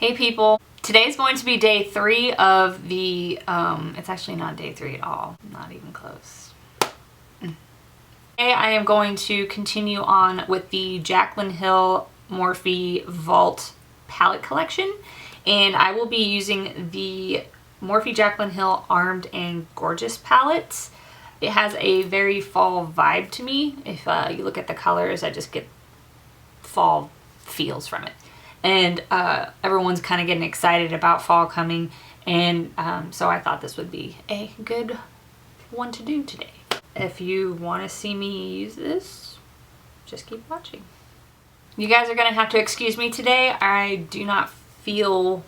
Hey people, today's going to be day 3 of the, it's actually not day 3 at all, not even close. Today I am going to continue on with the Jaclyn Hill Morphe Vault palette collection, and I will be using the Morphe Jaclyn Hill Armed and Gorgeous palette. It has a very fall vibe to me. If you look at the colors, I just get fall feels from it. And everyone's kind of getting excited about fall coming, and so I thought this would be a good one to do today. If you want to see me use this, just keep watching. You guys are going to have to excuse me today. I do not feel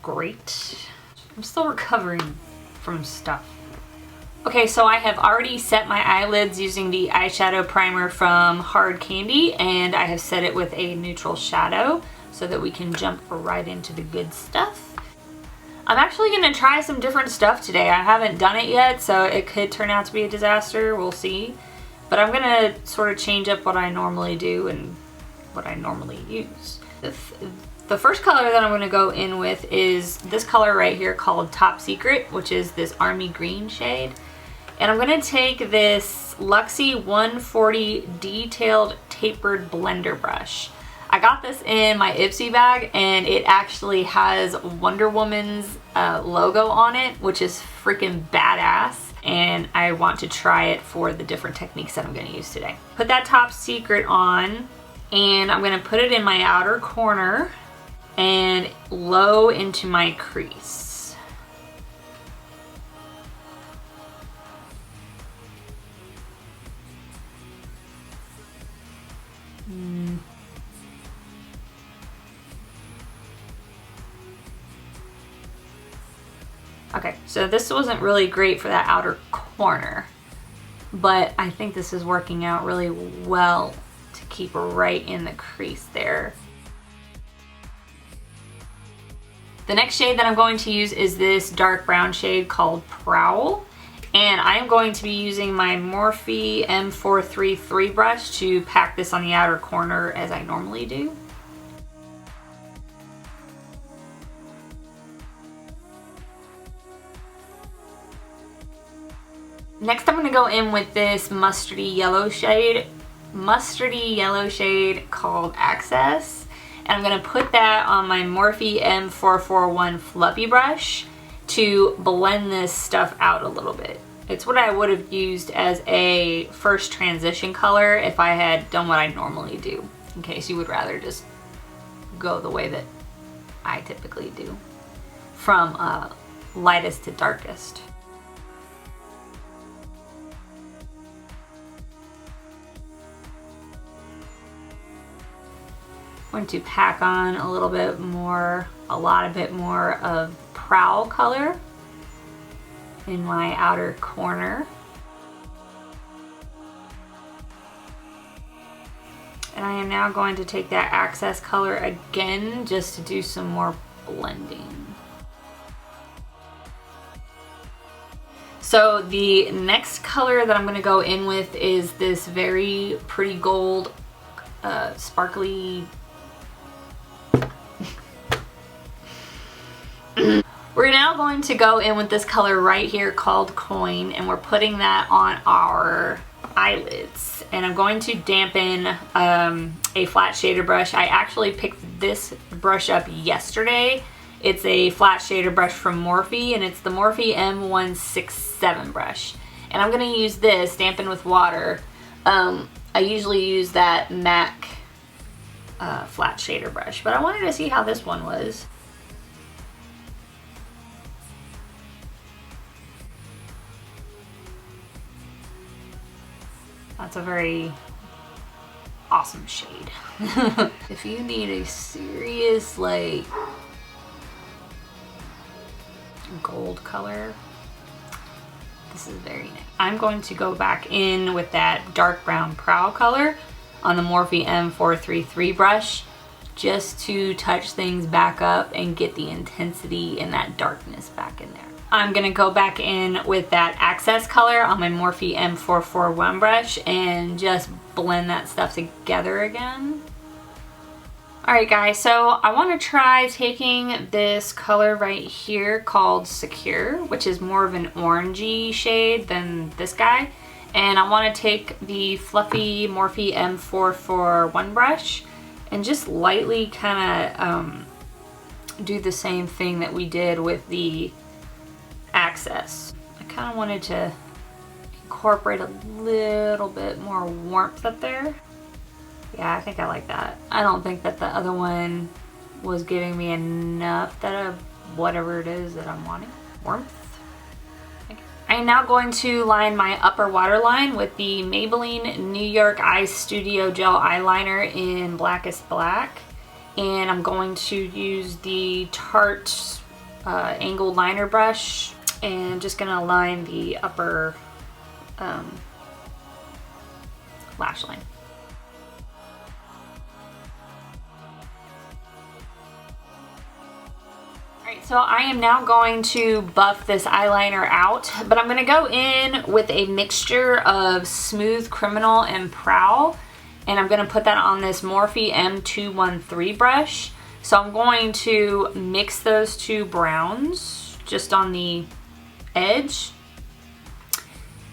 great. I'm still recovering from stuff. Okay, so I have already set my eyelids using the eyeshadow primer from Hard Candy, and I have set it with a neutral shadow so that we can jump right into the good stuff. I'm actually going to try some different stuff today. I haven't done it yet, so it could turn out to be a disaster. We'll see. But I'm going to sort of change up what I normally do and what I normally use. The first color that I'm going to go in with is this color right here called Top Secret, which is this army green shade. And I'm going to take this Luxie 140 detailed tapered blender brush. I got this in my Ipsy bag, and it actually has Wonder Woman's logo on it, which is freaking badass, and I want to try it for the different techniques that I'm going to use today. Put that Top Secret on, and I'm going to put it in my outer corner and low into my crease. Okay, so this wasn't really great for that outer corner, but I think this is working out really well to keep right in the crease there. The next shade that I'm going to use is this dark brown shade called Prowl, and I am going to be using my Morphe M433 brush to pack this on the outer corner as I normally do. Next, I'm going to go in with this mustardy yellow shade called Access, and I'm going to put that on my Morphe M441 fluffy brush to blend this stuff out a little bit. It's what I would have used as a first transition color if I had done what I normally do, in case you would rather just go the way that I typically do, from lightest to darkest. I'm going to pack on a little bit more, a bit more of Prowl color in my outer corner. And I am now going to take that Access color again just to do some more blending. So the next color that I'm going to go in with is this very pretty gold, sparkly. We're now going to go in with this color right here called Coin, and we're putting that on our eyelids. And I'm going to dampen a flat shader brush. I actually picked this brush up yesterday. It's a flat shader brush from Morphe, and it's the Morphe M167 brush. And I'm going to use this dampen with water. I usually use that MAC flat shader brush, but I wanted to see how this one was. That's a very awesome shade. If you need a serious, like, gold color, this is very nice. I'm going to go back in with that dark brown Prowl color on the Morphe M433 brush just to touch things back up and get the intensity and that darkness back in there. I'm going to go back in with that Access color on my Morphe M441 brush and just blend that stuff together again. Alright guys, so I want to try taking this color right here called Secure, which is more of an orangey shade than this guy. And I want to take the fluffy Morphe M441 brush and just lightly kind of do the same thing that we did with the Access. I kind of wanted to incorporate a little bit more warmth up there. Yeah, I think I like that. I don't think that the other one was giving me enough that of whatever it is that I'm wanting. Warmth. I am now going to line my upper waterline with the Maybelline New York Eye-studio Gel Eyeliner in Blackest Black. And I'm going to use the Tarte angled liner brush and just gonna line the upper lash line. So I am now going to buff this eyeliner out, but I'm going to go in with a mixture of Smooth Criminal and Prowl, and I'm going to put that on this Morphe M213 brush. So I'm going to mix those two browns just on the edge,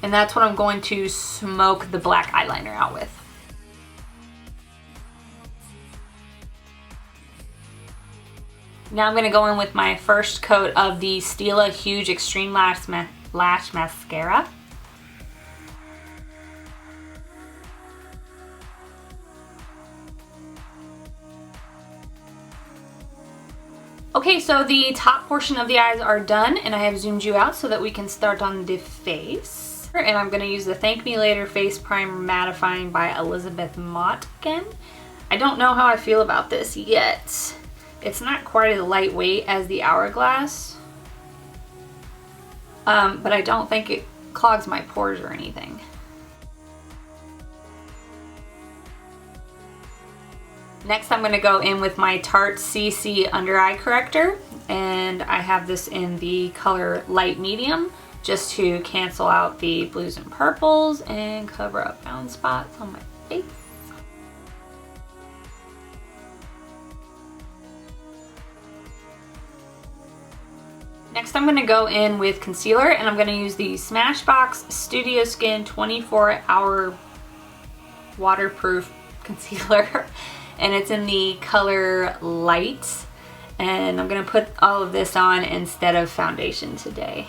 and that's what I'm going to smoke the black eyeliner out with. Now I'm going to go in with my first coat of the Stila Huge Extreme Lash Mascara. Okay, so the top portion of the eyes are done, and I have zoomed you out so that we can start on the face. And I'm going to use the Thank Me Later Face Primer Mattifying by Elisabeth Mott again. I don't know how I feel about this yet. It's not quite as lightweight as the Hourglass, but I don't think it clogs my pores or anything. Next, I'm going to go in with my Tarte CC Under Eye Corrector, and I have this in the color Light Medium, just to cancel out the blues and purples and cover up brown spots on my face. Next, I'm going to go in with concealer, and I'm going to use the Smashbox Studio Skin 24-hour waterproof concealer, and it's in the color Light, and I'm going to put all of this on instead of foundation today.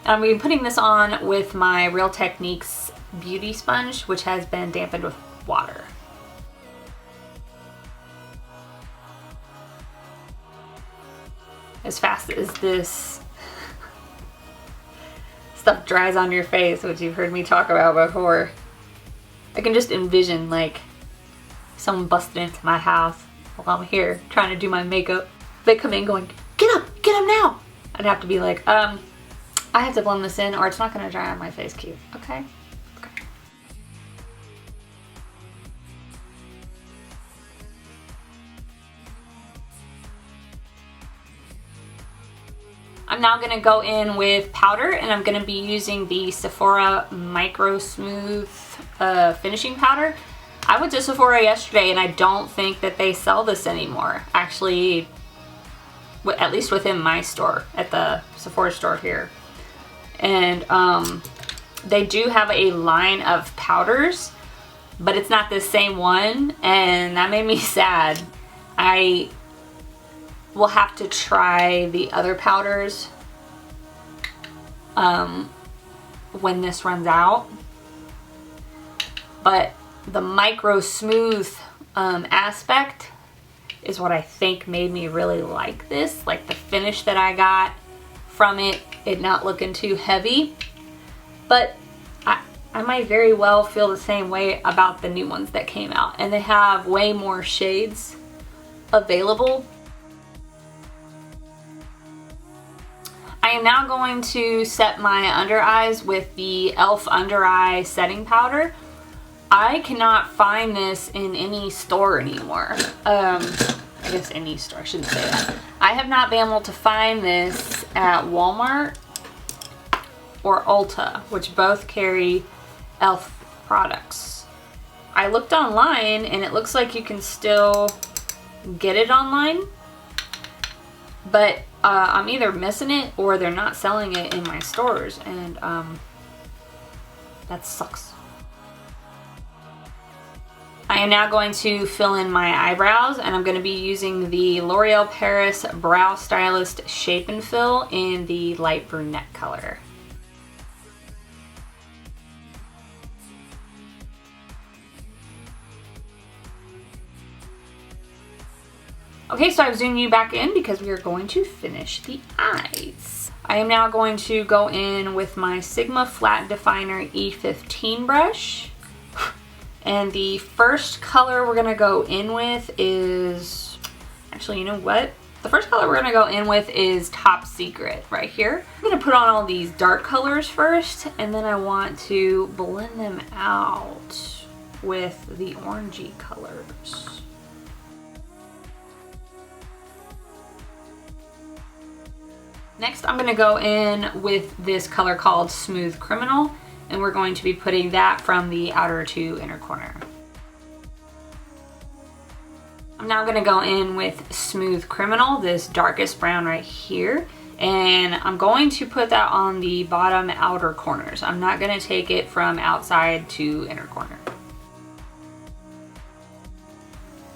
And I'm going to be putting this on with my Real Techniques Beauty Sponge, which has been dampened with water. As fast as this stuff dries on your face, which you've heard me talk about before, I can just envision like someone busting into my house while I'm here trying to do my makeup. They come in going, get up now. I'd have to be like, I have to blend this in or it's not gonna dry on my face cute, okay? I'm now going to go in with powder, and I'm going to be using the Sephora Microsmooth finishing powder. I went to Sephora yesterday and I don't think that they sell this anymore. Actually, at least within my store, at the Sephora store here. And they do have a line of powders, but it's not the same one, and that made me sad. I will have to try the other powders when this runs out. But the Micro Smooth aspect is what I think made me really like this. Like the finish that I got from it not looking too heavy. But I might very well feel the same way about the new ones that came out. And they have way more shades available. I am now going to set my under eyes with the e.l.f. Under Eye Setting Powder. I cannot find this in any store anymore. I guess any store, I shouldn't say that. I have not been able to find this at Walmart or Ulta, which both carry e.l.f. products. I looked online and it looks like you can still get it online, but I'm either missing it or they're not selling it in my stores, and that sucks. I am now going to fill in my eyebrows, and I'm going to be using the L'Oreal Paris Brow Stylist Shape and Fill in the light brunette color. Okay, so I've zoomed you back in because we are going to finish the eyes. I am now going to go in with my Sigma Flat Definer E15 brush. And the first color we're gonna go in with is, actually, you know what? The first color we're gonna go in with is Top Secret right here. I'm gonna put on all these dark colors first, and then I want to blend them out with the orangey colors. Next, I'm gonna go in with this color called Smooth Criminal, and we're going to be putting that from the outer to inner corner. I'm now gonna go in with Smooth Criminal, this darkest brown right here, and I'm going to put that on the bottom outer corners. I'm not gonna take it from outside to inner corner.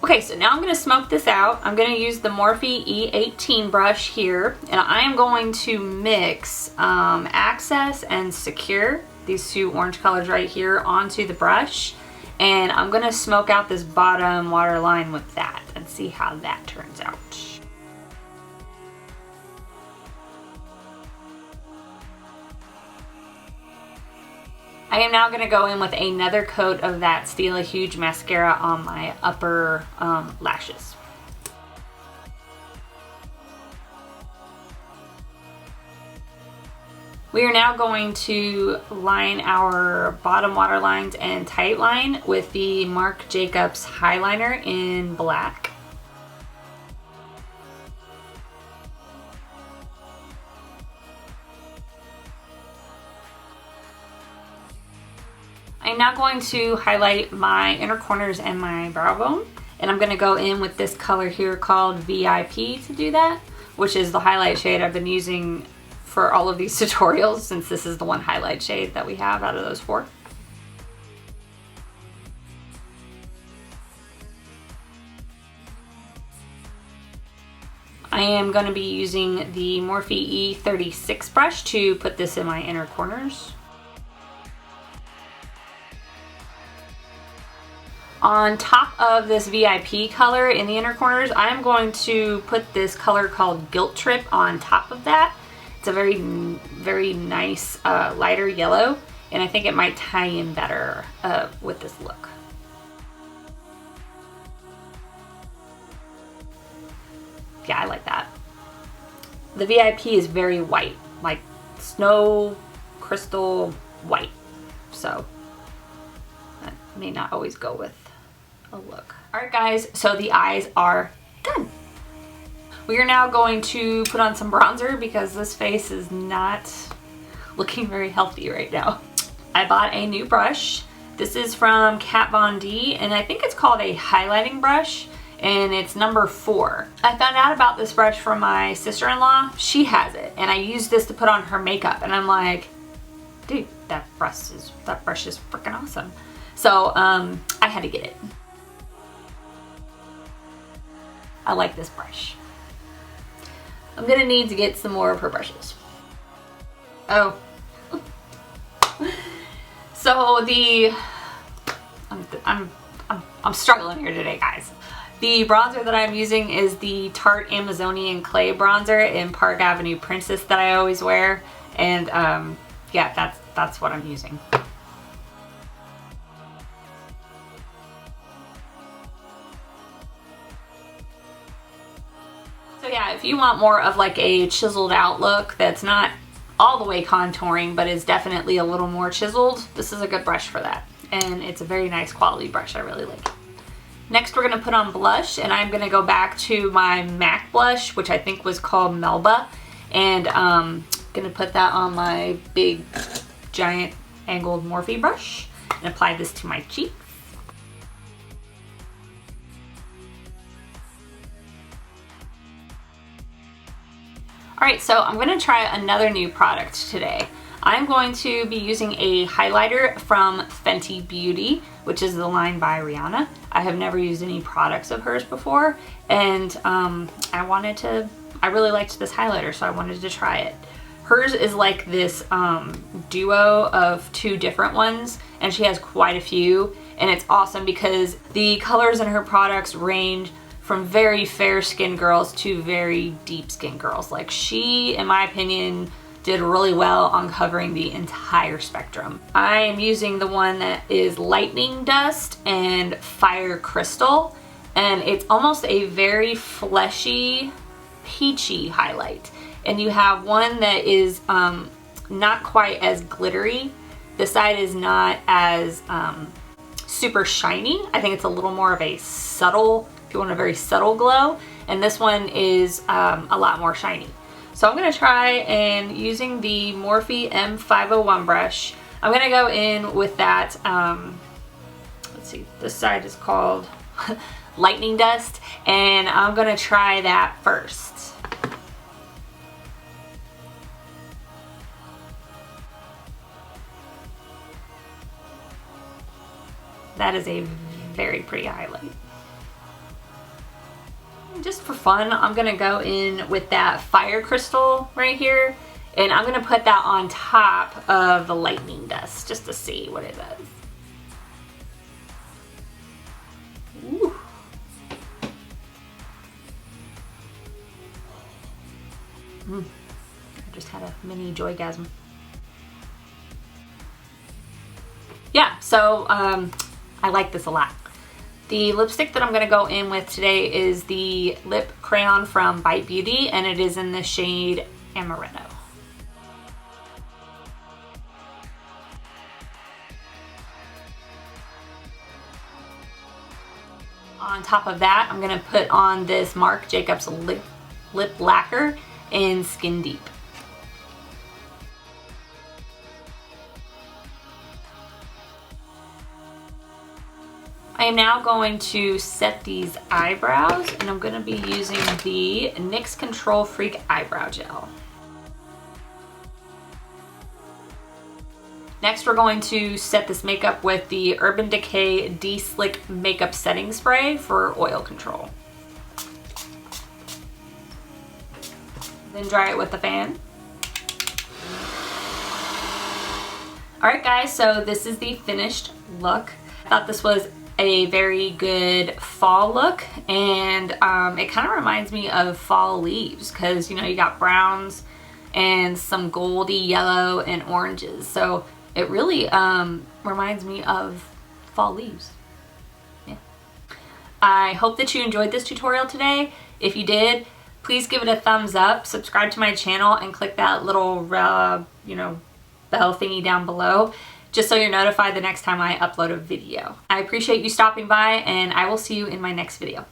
Okay, so now I'm gonna smoke this out. I'm gonna use the Morphe E18 brush here, and I am going to mix Access and Secure, these two orange colors right here, onto the brush, and I'm gonna smoke out this bottom waterline with that and see how that turns out. I am now gonna go in with another coat of that Stila Huge Mascara on my upper lashes. We are now going to line our bottom waterlines and tight line with the Marc Jacobs Highliner in black. I'm now going to highlight my inner corners and my brow bone, and I'm going to go in with this color here called VIP to do that, which is the highlight shade I've been using for all of these tutorials, since this is the one highlight shade that we have out of those four. I am going to be using the Morphe E36 brush to put this in my inner corners. On top of this VIP color in the inner corners, I'm going to put this color called Guilt Trip on top of that. It's a very, very nice lighter yellow, and I think it might tie in better with this look. Yeah, I like that. The VIP is very white, like snow crystal white, so that may not always go with a look. Alright guys, so the eyes are done. We are now going to put on some bronzer because this face is not looking very healthy right now. I bought a new brush. This is from Kat Von D, and I think it's called a highlighting brush, and it's number 4. I found out about this brush from my sister-in-law. She has it, and I used this to put on her makeup, and I'm like, dude, that brush is freaking awesome. So I had to get it. I like this brush. I'm gonna need to get some more of her brushes. Oh. So I'm struggling here today, guys. The bronzer that I'm using is the Tarte Amazonian Clay bronzer in Park Avenue Princess that I always wear, and yeah, that's what I'm using. So yeah, if you want more of like a chiseled out look that's not all the way contouring but is definitely a little more chiseled, this is a good brush for that. And it's a very nice quality brush, I really like it. Next we're going to put on blush, and I'm going to go back to my MAC blush, which I think was called Melba, and I'm going to put that on my big giant angled Morphe brush and apply this to my cheeks. Alright, so I'm going to try another new product today. I'm going to be using a highlighter from Fenty Beauty, which is the line by Rihanna. I have never used any products of hers before, and I really liked this highlighter, so I wanted to try it. Hers is like this duo of two different ones, and she has quite a few, and it's awesome because the colors in her products range from very fair skinned girls to very deep skinned girls. Like, she, in my opinion, did really well on covering the entire spectrum. I am using the one that is Lightning Dust and Fire Crystal, and it's almost a very fleshy, peachy highlight. And you have one that is not quite as glittery. This side is not as super shiny. I think it's a little more of a subtle, if you want a very subtle glow, and this one is a lot more shiny. So I'm going to try, and using the Morphe M501 brush, I'm going to go in with that, let's see, this side is called Lightning Dust, and I'm going to try that first. That is a very pretty highlight. Just for fun, I'm gonna go in with that Fire Crystal right here, and I'm gonna put that on top of the Lightning Dust just to see what it does. Ooh. I just had a mini joygasm. Yeah, so I like this a lot. The lipstick that I'm going to go in with today is the lip crayon from Bite Beauty, and it is in the shade Amaretto. On top of that, I'm going to put on this Marc Jacobs lip lacquer in Skin Deep. I am now going to set these eyebrows, and I'm going to be using the NYX Control Freak Eyebrow Gel. Next, we're going to set this makeup with the Urban Decay De-Slick Makeup Setting Spray for oil control. Then dry it with the fan. Alright guys, so this is the finished look. I thought this was a very good fall look, and it kind of reminds me of fall leaves, because you know, you got browns and some goldy yellow and oranges, so it really reminds me of fall leaves. Yeah. I hope that you enjoyed this tutorial today. If you did, please give it a thumbs up, subscribe to my channel, and click that little bell thingy down below, just so you're notified the next time I upload a video. I appreciate you stopping by, and I will see you in my next video.